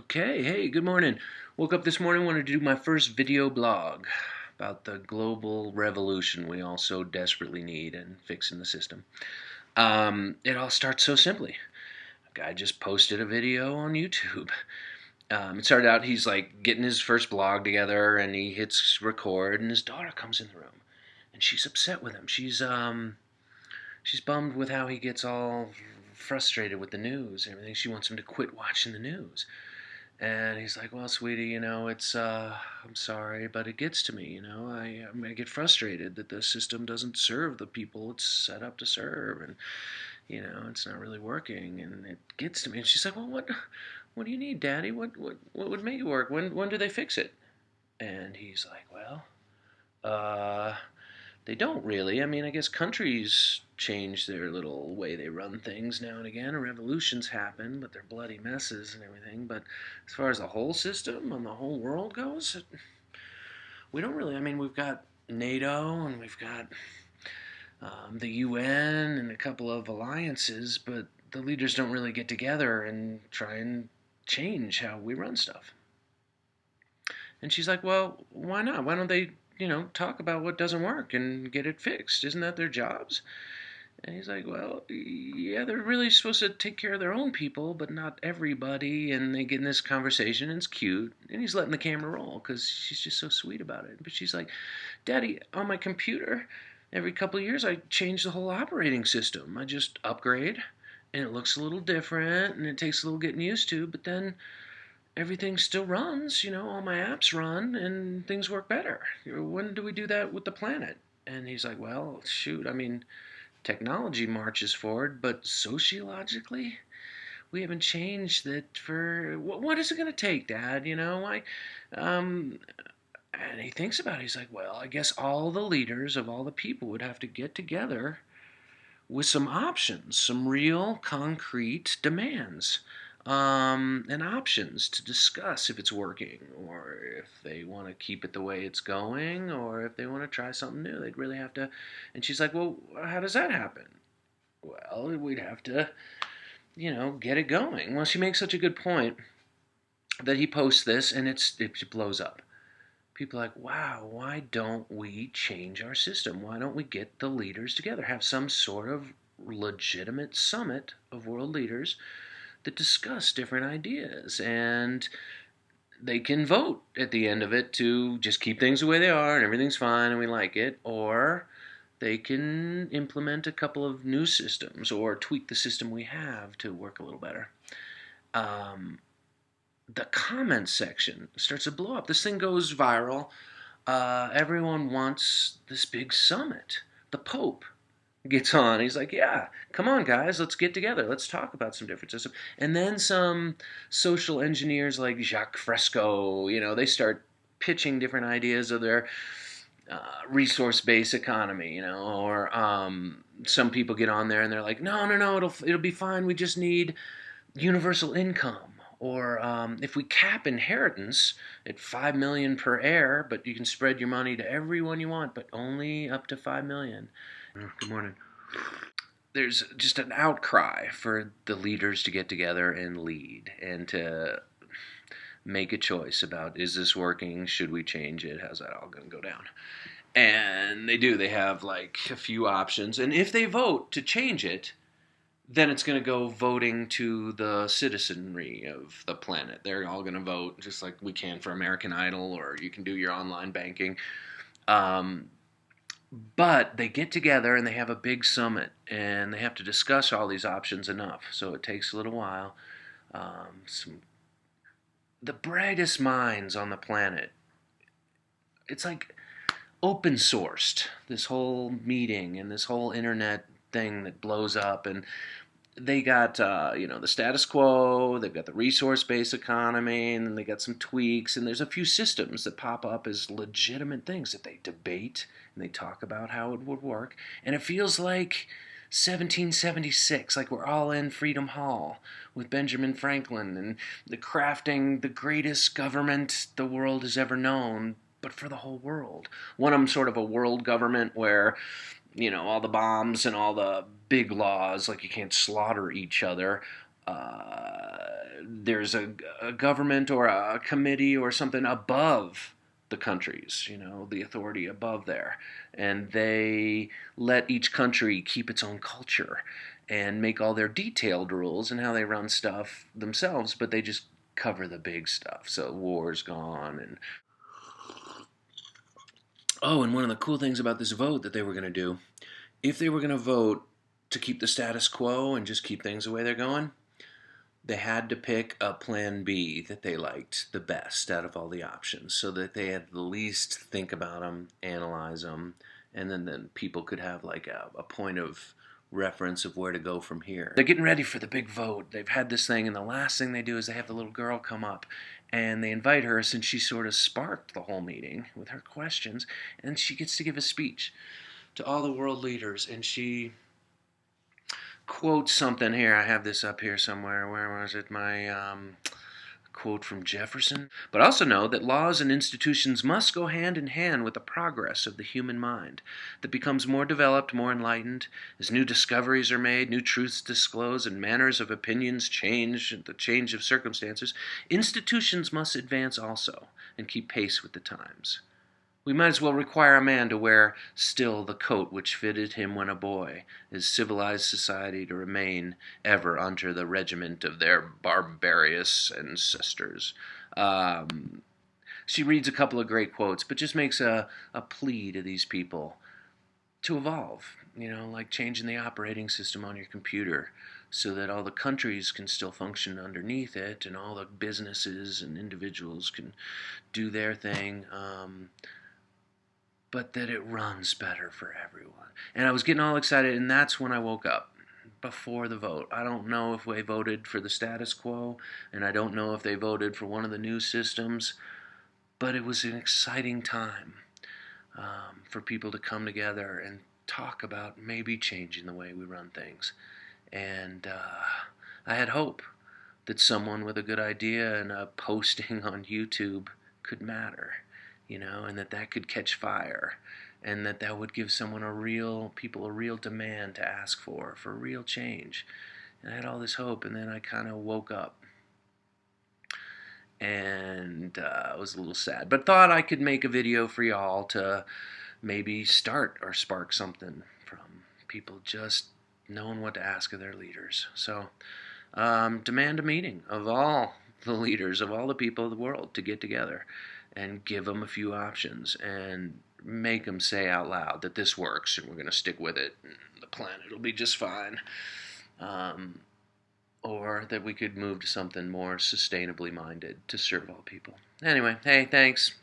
Okay, hey, good morning. Woke up this morning, wanted to do my first video blog about the global revolution we all so desperately need in fixing the system. It all starts so simply. A guy just posted a video on YouTube. It started out, he's like getting his first blog together and he hits record and his daughter comes in the room and she's upset with him. She's bummed with how he gets all frustrated with the news and everything. She wants him to quit watching the news. And he's like, well, sweetie, I'm sorry, but it gets to me, I get frustrated that the system doesn't serve the people it's set up to serve, and, it's not really working, and it gets to me. And she's like, well, what do you need, Daddy? What would make it work? When do they fix it? And he's like, well, uh, they don't really. I mean, I guess countries change their little way they run things now and again. Revolutions happen, but they're bloody messes and everything. But as far as the whole system and the whole world goes, we don't really. I mean, we've got NATO and we've got the UN and a couple of alliances, but the leaders don't really get together and try and change how we run stuff. And she's like, well, why not? Why don't they, talk about what doesn't work and get it fixed? Isn't that their jobs? And he's like, well, yeah, they're really supposed to take care of their own people, but not everybody. And they get in this conversation, and it's cute. And he's letting the camera roll because she's just so sweet about it. But she's like, Daddy, on my computer, every couple of years I change the whole operating system. I just upgrade, and it looks a little different, and it takes a little getting used to, but then everything still runs, all my apps run and things work better. When do we do that with the planet? And he's like, well, shoot, I mean, technology marches forward, but sociologically, we haven't changed that for, what is it going to take, Dad? And he thinks about it. He's like, well, I guess all the leaders of all the people would have to get together with some options, some real concrete demands, and options to discuss if it's working, or if they want to keep it the way it's going, or if they want to try something new. They'd really have to. And she's like, well, how does that happen? Well, we'd have to, get it going. Well, she makes such a good point that he posts this, and it blows up. People are like, wow, why don't we change our system? Why don't we get the leaders together, have some sort of legitimate summit of world leaders that discuss different ideas, and they can vote at the end of it to just keep things the way they are and everything's fine and we like it, or they can implement a couple of new systems or tweak the system we have to work a little better. The comments section starts to blow up. This thing goes viral. Everyone wants this big summit. The Pope gets on. He's like, yeah, come on, guys, let's get together. Let's talk about some different systems. And then some social engineers like Jacques Fresco, they start pitching different ideas of their resource-based economy, or some people get on there and they're like, no, it'll be fine. We just need universal income. Or if we cap inheritance at $5 million per heir, but you can spread your money to everyone you want, but only up to $5 million. Good morning. There's just an outcry for the leaders to get together and lead and to make a choice about, is this working? Should we change it? How's that all going to go down? And they do. They have like a few options. And if they vote to change it, then it's going to go voting to the citizenry of the planet. They're all going to vote just like we can for American Idol, or you can do your online banking. But they get together and they have a big summit, and they have to discuss all these options enough. So it takes a little while. The brightest minds on the planet, it's like open sourced, this whole meeting and this whole internet thing that blows up, and they got the status quo, they've got the resource-based economy, and then they got some tweaks, and there's a few systems that pop up as legitimate things that they debate and they talk about how it would work, and it feels like 1776, like we're all in Freedom Hall with Benjamin Franklin and the crafting the greatest government the world has ever known, but for the whole world. One of them sort of a world government where, all the bombs and all the big laws, like you can't slaughter each other, there's a government or a committee or something above the countries, the authority above there, and they let each country keep its own culture and make all their detailed rules and how they run stuff themselves, but they just cover the big stuff. So war's gone, and and one of the cool things about this vote that they were going to do, if they were going to vote to keep the status quo and just keep things the way they're going, they had to pick a plan B that they liked the best out of all the options, so that they had the least think about them, analyze them, and then people could have like a point of reference of where to go from here. They're getting ready for the big vote. They've had this thing, and the last thing they do is they have the little girl come up, and they invite her, since she sort of sparked the whole meeting with her questions, and she gets to give a speech to all the world leaders, and she quote something here. I have this up here somewhere. Where was it? My quote from Jefferson. But also know that laws and institutions must go hand in hand with the progress of the human mind that becomes more developed, more enlightened. As new discoveries are made, new truths disclosed, and manners of opinions change, the change of circumstances, institutions must advance also and keep pace with the times. We might as well require a man to wear still the coat which fitted him when a boy, as civilized society to remain ever under the regiment of their barbarous ancestors. She reads a couple of great quotes, but just makes a plea to these people to evolve, like changing the operating system on your computer so that all the countries can still function underneath it and all the businesses and individuals can do their thing. But that it runs better for everyone. And I was getting all excited, and that's when I woke up before the vote. I don't know if they voted for the status quo, and I don't know if they voted for one of the new systems, but it was an exciting time for people to come together and talk about maybe changing the way we run things. And I had hope that someone with a good idea and a posting on YouTube could matter. And that could catch fire, and that would give people a real demand to ask for real change. And I had all this hope, and then I kind of woke up, and I was a little sad, but thought I could make a video for y'all to maybe start or spark something from people just knowing what to ask of their leaders. So demand a meeting of all the leaders of all the people of the world to get together and give them a few options and make them say out loud that this works and we're going to stick with it and the planet will be just fine. Or that we could move to something more sustainably minded to serve all people. Anyway, hey, thanks.